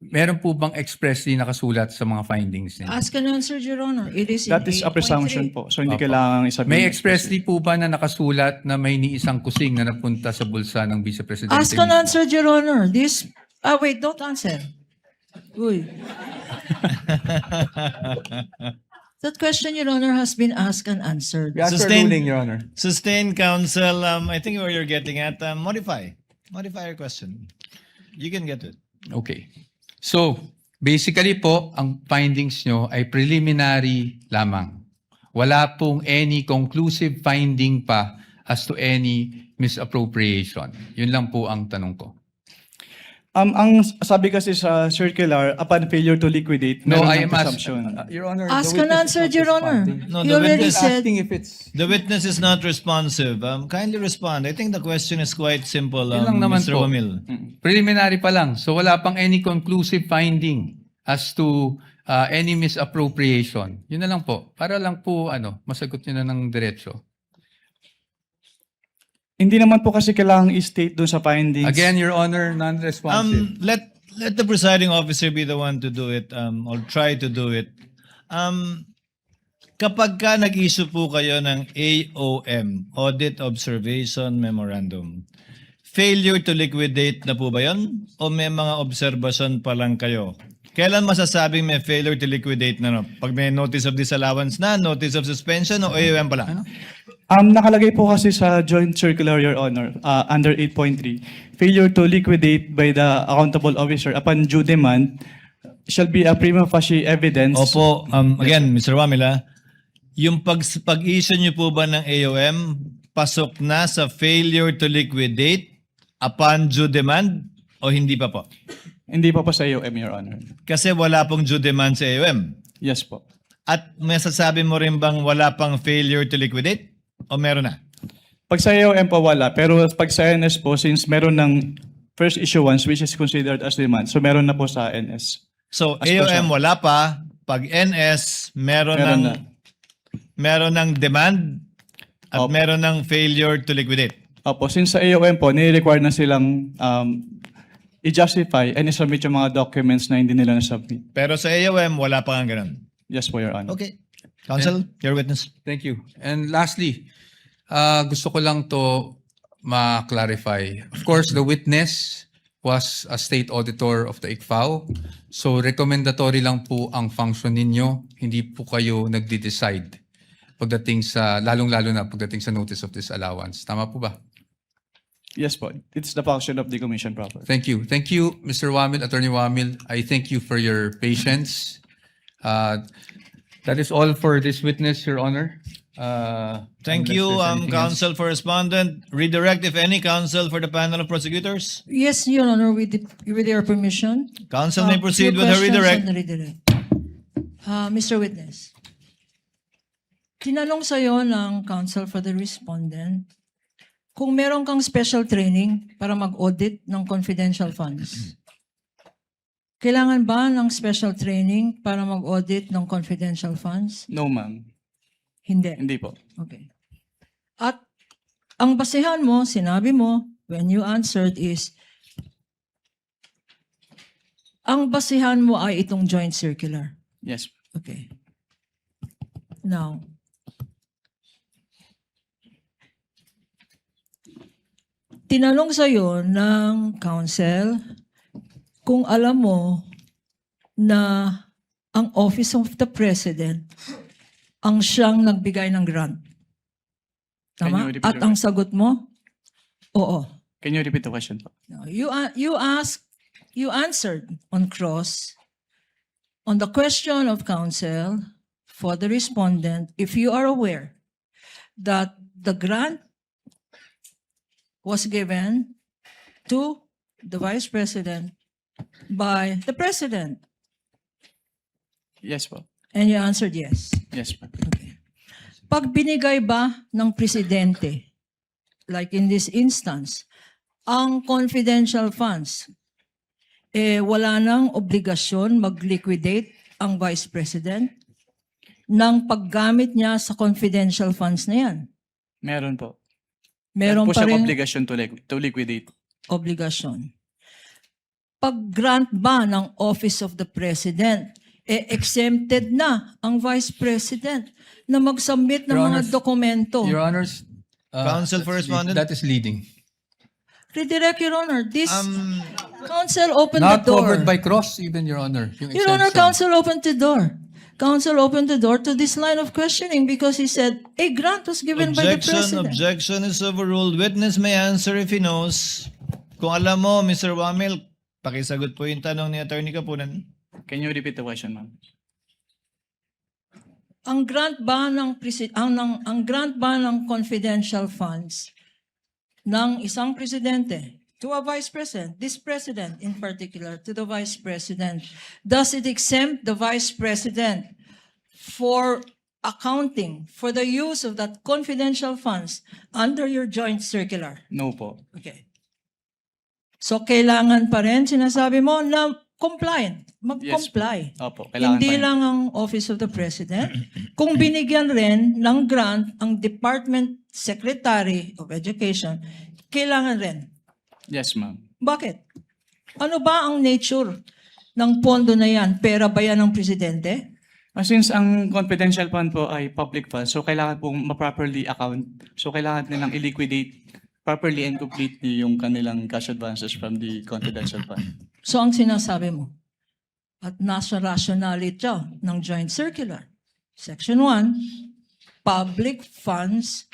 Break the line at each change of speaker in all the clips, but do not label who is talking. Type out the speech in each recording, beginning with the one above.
Meron po bang expressly nakasulat sa mga findings niyo?
Ask and answer, Your Honor. It is in
That is a
8.3.
presumption po. So hindi
Opo.
kailangan isabihin.
May expressly po ba na nakasulat na may niisang kusing na napunta sa bulsa ng Vice Presidente?
Ask and
mismo?
answer, Your Honor. This, wait, don't answer. Uy. That question, Your Honor, has been asked and answered.
We ask for
Sustain-
ruling, Your Honor.
Sustained counsel, I think where you're getting at, modify your question. You can get it.
Okay. So, basically po, ang findings nyo ay preliminary lamang. Wala pong any conclusive finding pa as to any misappropriation. Yun lang po ang tanong ko.
Ang sabi kasi sa circular, upon failure to liquidate,
No,
meron
I
ng
am
presumption.
Your Honor,
Ask
the
and
witness
answer,
is not
Your Honor.
responding.
No,
You
the
already
witness-
said,
Asking if it's...
The witness is not responsive. Kindly respond. I think the question is quite simple,
Yun lang naman
Mr.
po.
Wamil.
Preliminary pa lang. So wala pang any conclusive finding as to any misappropriation. Yun na lang po. Para lang po masagot nyo na ng diretso.
Hindi naman po kasi kailangang i-state doon sa findings.
Again, Your Honor, non-responsive.
Let the presiding officer be the one to do it, or try to do it. Kapag ka nag-issue po kayo ng AOM, Audit Observation Memorandum, failure to liquidate na po ba yun? O may mga observation pa lang kayo? Kailan masasabing may failure to liquidate na? No? Pag may notice of disallowance na, notice of suspension, o AOM pa lang?
Nakalagay po kasi sa joint circular, Your Honor, under 8.3, failure to liquidate by the accountable officer upon due demand shall be a prima facie evidence.
Opo, again, Mr. Wamila, yung pag-issue niyo po ba ng AOM, pasok na sa failure to liquidate upon due demand o hindi pa po?
Hindi pa po sa AOM, Your Honor.
Kasi wala pong due demand sa AOM.
Yes po.
At masasabi mo rin bang wala pang failure to liquidate? O meron na?
Pag sa AOM po wala, pero pag sa NS po, since meron ng first issuance which is considered as demand, so meron na po sa NS.
So,
As per
AOM
siya.
wala pa. Pag NS,
Meron na.
meron ng demand at
Opo.
meron ng failure to liquidate.
Opo, since sa AOM po, nire-require na silang i-justify and i-submit yung mga documents na hindi nila na-submit.
Pero sa AOM, wala pa nga ganun.
Yes po, Your Honor.
Okay. Counsel, your witness.
Thank you. And lastly, gusto ko lang to ma-clarify. Of course, the witness was a state auditor of the ICFAO. So recommendatory lang po ang function ninyo. Hindi po kayo nagde-decide pagdating sa, lalong-lalo na pagdating sa notice of disallowance. Tama po ba?
Yes po. It's the function of the commission proper.
Thank you. Thank you, Mr. Wamil, Attorney Wamil. I thank you for your patience. That is all for this witness, Your Honor.
Thank
Unless
you,
there's anything else.
counsel for respondent. Redirect, if any, counsel for the panel of prosecutors.
yes, Your Honor, with your permission.
Counsel may proceed
Few
with her
questions
redirect.
on the redirect. Mr. Witness, tinanong sa'yo ng counsel for the respondent kung meron kang special training para mag-audit ng confidential funds. Kailangan ba ng special training para mag-audit ng confidential funds?
No, ma'am.
Hindi.
Hindi po.
Okay. At ang basehan mo, sinabi mo, when you answered is, ang basehan mo ay itong joint circular.
Yes.
Okay. Now, tinanong sa'yo ng counsel kung alam mo na ang Office of the President ang siyang nagbigay ng grant.
Can
Tama?
you repeat
At
the
ang sagot mo? Oo.
Can you repeat the question po?
No, you answered on cross on the question of counsel for the respondent if you are aware that the grant was given to the Vice President by the President.
Yes po.
And you answered yes.
Yes po.
Okay. Pag binigay ba ng Presidente, like in this instance, ang confidential funds, wala nang obligasyon mag-liquidate ang Vice President ng paggamit niya sa confidential funds na yan.
Meron po.
Meron
po
pa
siyang
rin
obligation to liquidate.
obligasyon. pag-grant ba ng Office of the President, exempted na ang Vice President na mag-submit ng
Your
mga
Honor,
dokumento.
Your Honors,
Counsel for respondent.
that is leading.
Redirect, Your Honor. This counsel opened the
Not
door.
covered by cross, even, Your Honor. Yung
Your Honor,
exemption.
counsel opened the door. Counsel opened the door to this line of questioning because he said a grant was given by the President.
Objection is overruled. Witness may answer if he knows. Kung alam mo, Mr. Wamil, pakisagot po yung tanong ni Attorney Kapunan.
Can you repeat the question, ma'am?
Ang grant ba ng ang grant ba ng confidential funds ng isang presidente to a vice president, this president in particular, to the vice president, does it exempt the vice president for accounting for the use of that confidential funds under your joint circular?
No po.
Okay. So kailangan pa rin, sinasabi mo, na compliant, mag-comply.
Opo, kailangan
Hindi
pa rin.
lang ang Office of the President. Kung binigyan rin ng grant ang Department Secretary of Education, kailangan rin.
Yes, ma'am.
Bakit? Ano ba ang nature ng pondo na yan? Pera ba yan ng Presidente?
Since ang confidential fund po ay public fund, so kailangan pong ma-properly account. So kailangan nilang i-liquidate properly and completely yung kanilang cash advances from the confidential fund.
So ang sinasabi mo, at nasa rationality ng Joint Circular, Section 1, public funds,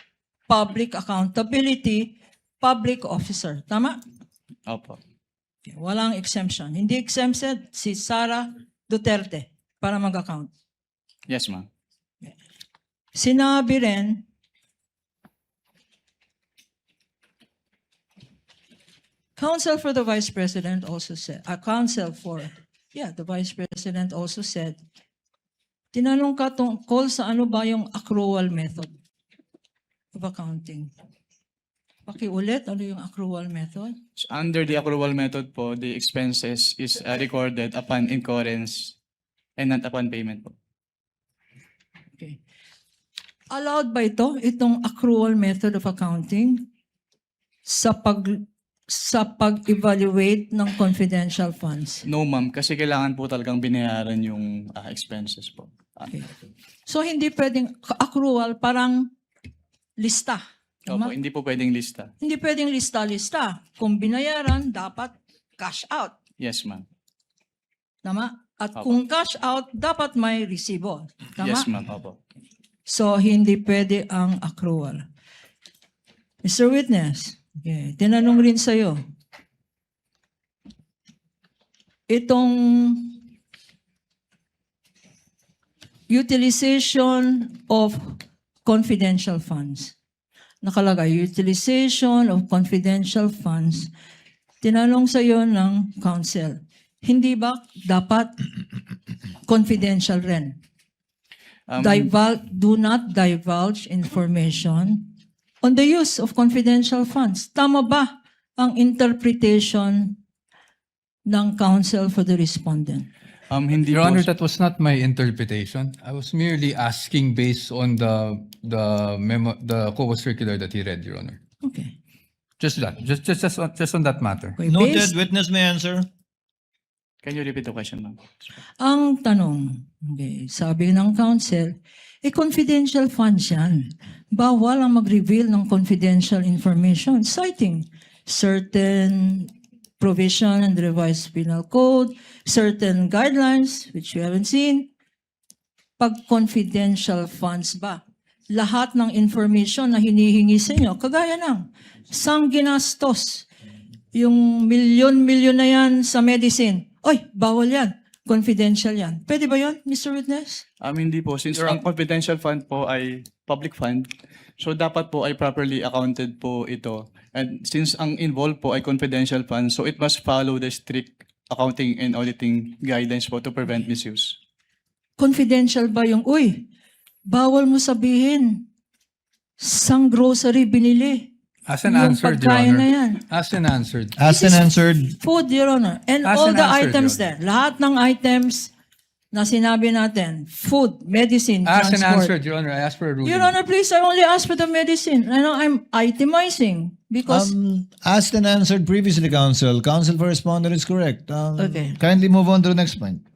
public accountability, public officer. Tama?
Opo.
Okay, walang exemption. Hindi exempted si Sara Duterte para mag-account.
Yes, ma'am.
Sinabi rin, Counsel for the Vice President also said, the Vice President also said, tinanong ka tungkol sa ano ba yung accrual method of accounting. Pakiulit, ano yung accrual method?
So under the accrual method po, the expenses is recorded upon incurrence and not upon payment po.
Okay. Allowed ba itong accrual method of accounting sa pag-evaluate ng confidential funds?
No, ma'am, kasi kailangan po talagang binayaran yung expenses po.
Okay. So hindi pwedeng accrual, parang lista.
Opo,
Tama?
hindi po pwedeng lista.
Hindi pwedeng lista-lista. Kung binayaran, dapat cash out.
Yes, ma'am.
Tama? At
Opo.
kung cash out, dapat may resibo. Tama?
Yes, ma'am. Opo.
So, hindi pwede ang accrual. Mr. Witness, okay, tinanong rin sa'yo, itong utilization of confidential funds. Nakalagay, utilization of confidential funds. Tinanong sa'yo ng counsel, hindi ba dapat confidential rin? Do not divulge information on the use of confidential funds. Tama ba ang interpretation ng counsel for the respondent?
Hindi
Your
po.
Honor, that was not my interpretation. I was merely asking based on the COA circular that he read, Your Honor.
Okay.
Just that, just on that matter.
Okay,
Noted.
based-
Witness may answer.
Can you repeat the question, ma'am?
Ang tanong, okay, sabi ng counsel, confidential funds yan. Bawal ang mag-reveal ng confidential information, citing certain provision in the revised penal code, certain guidelines, which we haven't seen. Pag confidential funds ba, lahat ng information na hinihingi sa inyo, kagaya ng sang ginastos, yung milyon-milyon na yan sa medicine, oy, bawal yan. Confidential yan. Pwede ba yan, Mr. Witness?
Hindi po. Since ang confidential fund po ay public fund, so dapat po ay properly accounted po ito. And since ang involved po ay confidential fund, so it must follow the strict accounting and auditing guidelines po to prevent misuse.
Confidential ba yung, uy, bawal mo sabihin, sang grocery binili.
As an
Yung
answered, Your
pagkain na
Honor.
yan.
As an answered.
Asked and answered.
Food, Your Honor. And
As
all
an
the
answer,
items
Your
there. Lahat ng items na sinabi natin, food, medicine,
Asked and
transport.
answered, Your Honor. I asked for a ruling.
Your Honor, please, I only asked for the medicine. I know I'm itemizing because
Asked and answered previously, counsel. Counsel for responder is correct.
Okay.
Kindly move on to the next point.